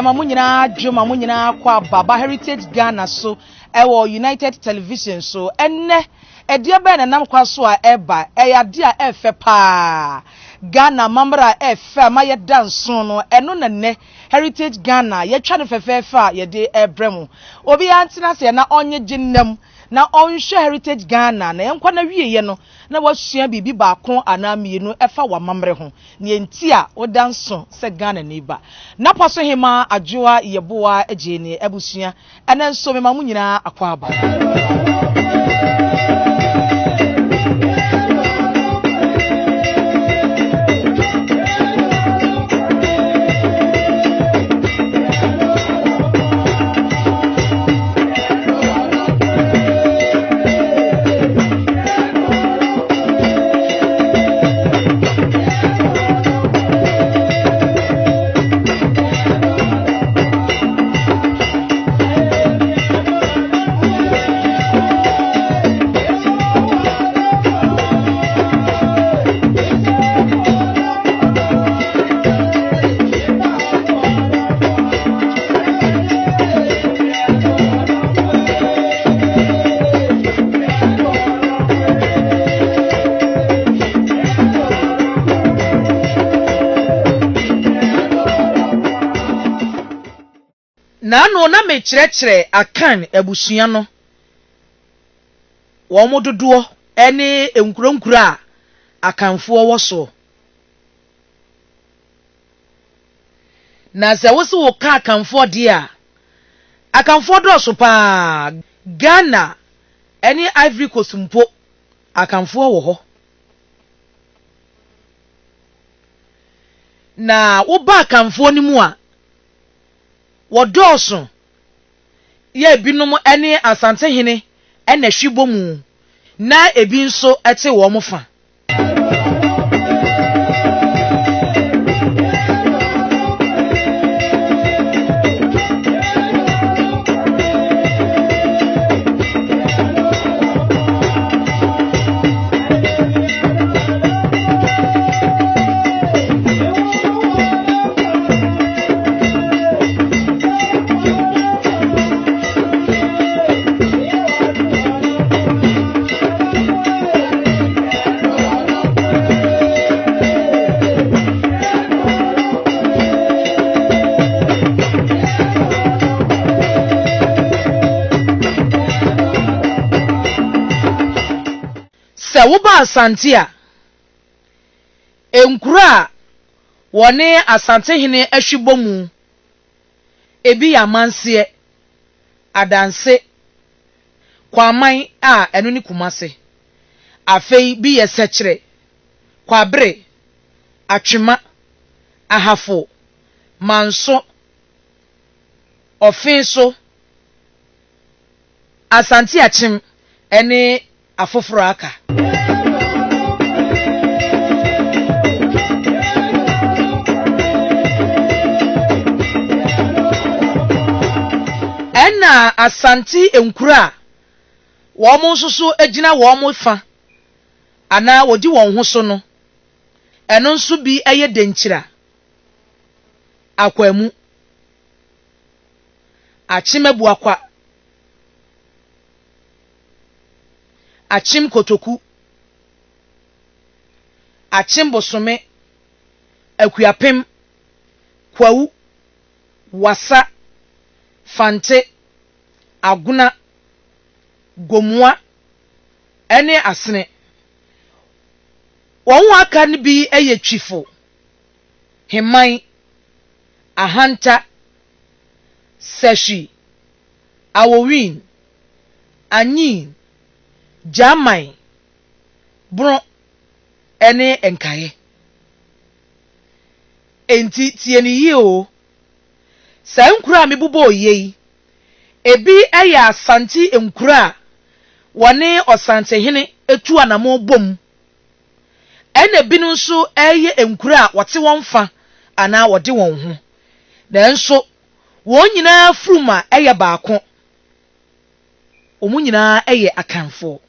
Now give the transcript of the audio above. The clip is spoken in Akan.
Mamunyina Juma Munyina kwa Baba Heritage Ghana so ewo United Television so enne edia be na nam kwa so a eba eyade a efe pa Ghana mamra efe ma ye danso no eno na ne Heritage Ghana ye twa ne fefefa ye de ebremu obi antina se na onye ginnam na onhwe Heritage Ghana na yenkwa na wieye no na wasua bibi baako anamienu efa wa mamre ho ne enti a odanso se Ghana ni ba na paso hema Adwoa Yeboah Agyei ne abusua enenso mema munyina akwaba Nano na me kyerɛkyerɛ akan abusua no wo mododo ene enkuronkura akanfo wo so na sɛ wo se wo ka akanfo de a akanfo do so pa Ghana ene Ivory Coast mpo akanfo wo ho na wo ba akanfo ni mu a wodoso ye binom ene Asante hene ena hwibomu na ebi nso ete wo mofa woba Asante a enkura wone Asante hene ahwibomu ebi yamanse adanse kwaman a eno ni kumase afei bi yesekire kwabre atwema ahafo manso ofenso Asante Akyem ene afoforo aka ena Asante enkura wo mo nsoso agina wo mo fa ana wodi won ho so no eno nso bi eye denkyira akwamu Akyem abuakwa Akyem kotoku Akyem bosome akuapem kwawu wasa fante aguna gomua ene asene won aka ne bi eye twifo heman ahanta seshi awowin anyi jamai bro ene enkaye enti tieni yi o sa nkura me bubo yei ebi eya Asante nkura wɔne Asante hene etu anamo bom ene binu nso eye enkura a wɔte wɔn fa ana wɔde wɔn ho nanso wɔn nyinaa fruma eye baako omu nyinaa eye akanfo